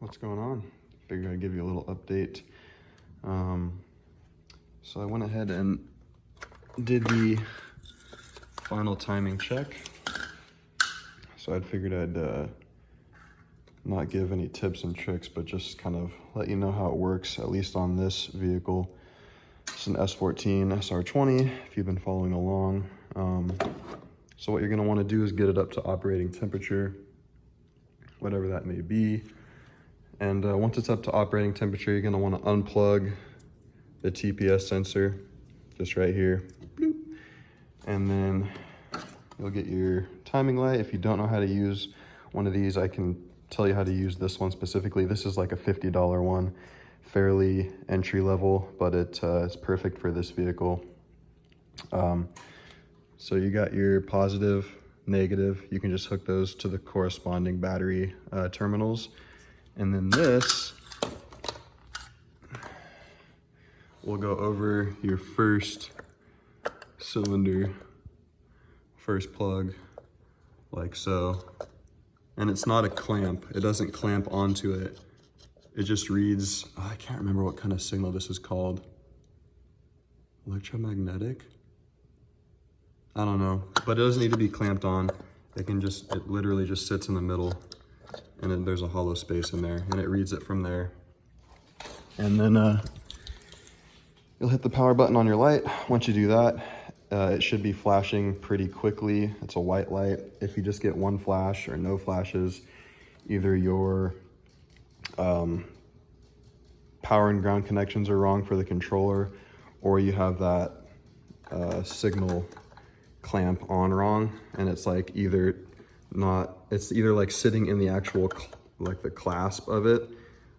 What's going on? Figured I'd give you a little update. So I went ahead and did the final timing check. So I'd figured I'd not give any tips and tricks, but just kind of let you know how it works, at least on this vehicle. It's an S13 SR20, if you've been following along. So what you're gonna wanna do is get it up to operating temperature, whatever that may be. And once it's up to operating temperature, you're gonna wanna unplug the TPS sensor, just right here. Bloop. And then you'll get your timing light. If you don't know how to use one of these, I can tell you how to use this one specifically. This is like a $50 one, fairly entry level, but it's perfect for this vehicle. So you got your positive, negative. You can just hook those to the corresponding battery terminals. And then this will go over your first cylinder, first plug, like so. And it's not a clamp. It doesn't clamp onto it. It just reads, I can't remember what kind of signal this is called. Electromagnetic? I don't know, but it doesn't need to be clamped on. It literally just sits in the middle, and then there's a hollow space in there, and it reads it from there. And then you'll hit the power button on your light. Once you do that, it should be flashing pretty quickly. It's a white light. If you just get one flash or no flashes, either your power and ground connections are wrong for the controller, or you have that signal clamp on wrong, and it's like either like sitting in the actual like the clasp of it,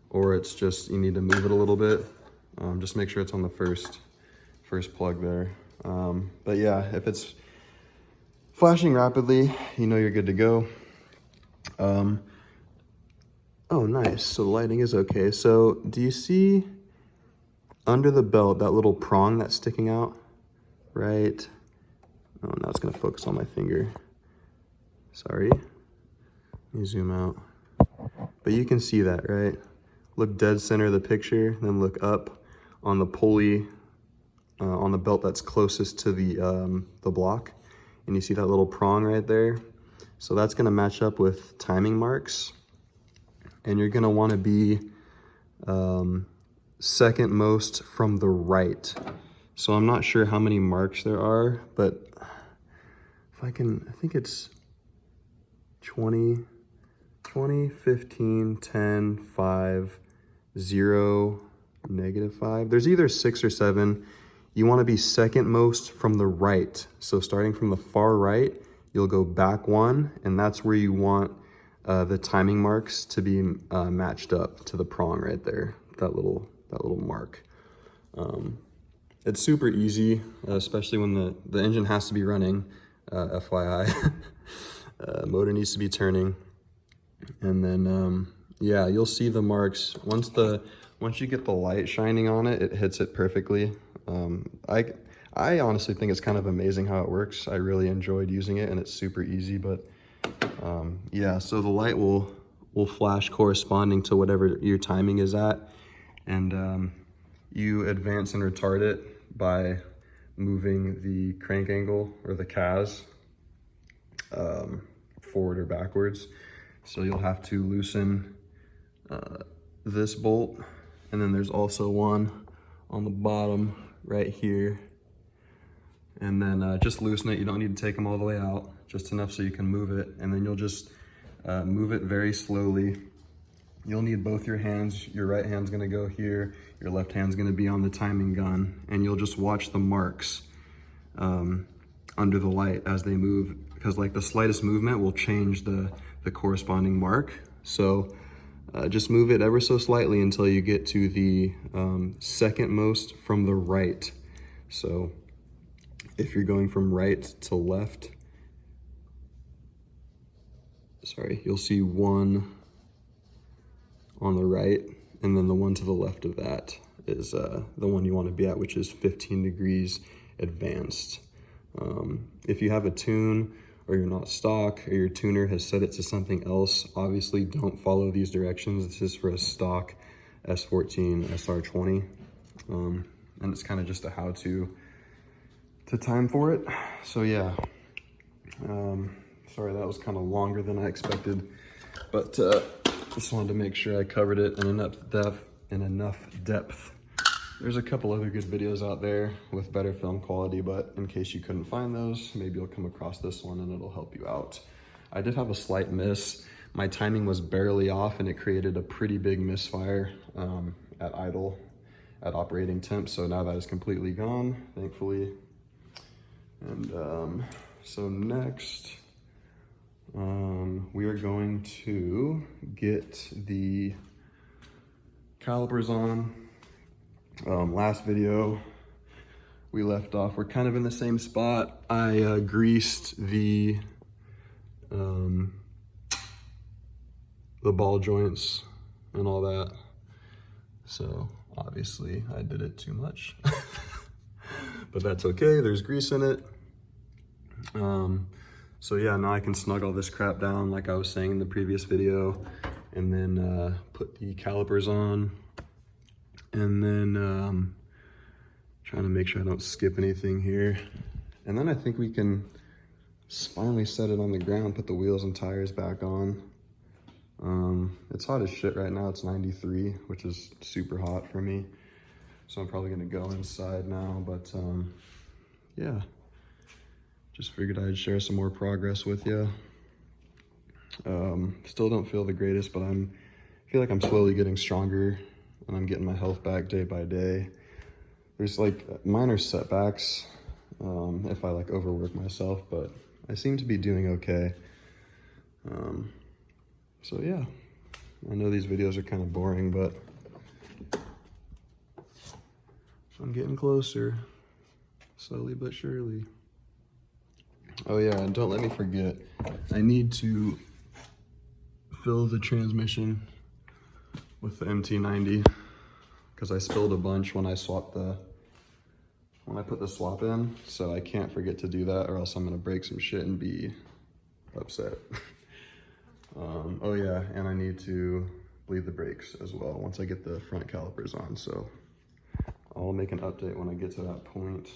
or it's just you need to move it a little bit. Just make sure it's on the first plug there. But yeah, if it's flashing rapidly, you know you're good to go. Oh, nice. So the lighting is okay. So do you see under the belt that little prong that's sticking out? Right. Oh, now it's gonna focus on my finger. Sorry. Let me zoom out. But you can see that, right? Look dead center of the picture, then look up on the pulley on the belt that's closest to the block, and you see that little prong right there. So that's gonna match up with timing marks, and you're gonna wanna be second most from the right. So I'm not sure how many marks there are, but if I think it's 20, 15, 10, 5, 0, -5. There's either 6 or 7. You want to be second most from the right. So starting from the far right, you'll go back one, and that's where you want the timing marks to be matched up to the prong right there, that little mark. It's super easy, especially when the engine has to be running, FYI. Motor needs to be turning. And then, yeah, you'll see the marks. Once you get the light shining on it, it hits it perfectly. I honestly think it's kind of amazing how it works. I really enjoyed using it, and it's super easy. But yeah, so the light will flash corresponding to whatever your timing is at, and you advance and retard it by moving the crank angle or the CAS forward or backwards. So you'll have to loosen this bolt, and then there's also one on the bottom right here, and then just loosen it. You don't need to take them all the way out, just enough so you can move it, and then you'll just move it very slowly. You'll need both your hands. Your right hand's gonna go here, your left hand's gonna be on the timing gun, and you'll just watch the marks under the light as they move, because like the slightest movement will change the corresponding mark. So just move it ever so slightly until you get to the second most from the right. So if you're going from right to left, sorry, you'll see one on the right, and then the one to the left of that is the one you want to be at, which is 15 degrees advanced. If you have a tune or you're not stock, or your tuner has set it to something else, obviously don't follow these directions. This is for a stock S13 SR20. And it's kind of just a how-to time for it. So yeah, sorry that was kind of longer than I expected, but just wanted to make sure I covered it in enough depth. There's a couple other good videos out there with better film quality, but in case you couldn't find those, maybe you'll come across this one and it'll help you out. I did have a slight miss. My timing was barely off and it created a pretty big misfire at idle, at operating temp. So now that is completely gone, thankfully. And so next, we are going to get the calipers on. Last video we left off, we're kind of in the same spot. I greased the ball joints and all that. So obviously I did it too much, but that's okay. There's grease in it. So yeah, now I can snug all this crap down like I was saying in the previous video, and then put the calipers on. And then trying to make sure I don't skip anything here. And then I think we can finally set it on the ground, put the wheels and tires back on. It's hot as shit right now. It's 93, which is super hot for me. So I'm probably gonna go inside now, but yeah. Just figured I'd share some more progress with you. Still don't feel the greatest, but I feel like I'm slowly getting stronger and I'm getting my health back day by day. There's like minor setbacks if I like overwork myself, but I seem to be doing okay. So yeah, I know these videos are kind of boring, but I'm getting closer, slowly but surely. Oh yeah, and don't let me forget, I need to fill the transmission with the MT90 because I spilled a bunch when I put the swap in, so I can't forget to do that or else I'm gonna break some shit and be upset. Oh yeah, and I need to bleed the brakes as well once I get the front calipers on, so I'll make an update when I get to that point.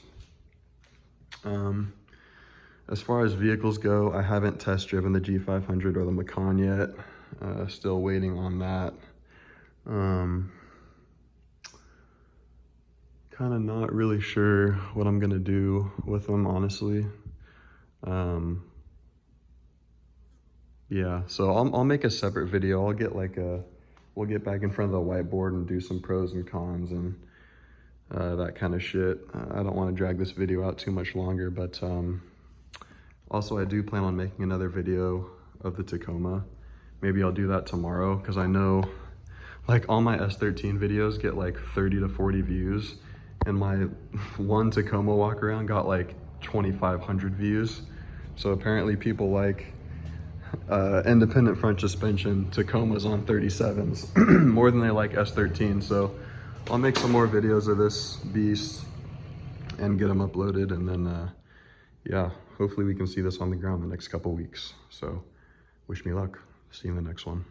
As far as vehicles go, I haven't test driven the G500 or the Macan yet. Still waiting on that. Kind of not really sure what I'm gonna do with them, honestly. Yeah, so I'll make a separate video. I'll get we'll get back in front of the whiteboard and do some pros and cons and that kind of shit. I don't want to drag this video out too much longer, but also I do plan on making another video of the Tacoma. Maybe I'll do that tomorrow, because I know like all my S13 videos get like 30 to 40 views, and my one Tacoma walk around got like 2,500 views. So apparently people like independent front suspension Tacomas on 37s more than they like S13. So I'll make some more videos of this beast and get them uploaded, and then yeah, hopefully we can see this on the ground the next couple weeks. So wish me luck. See you in the next one.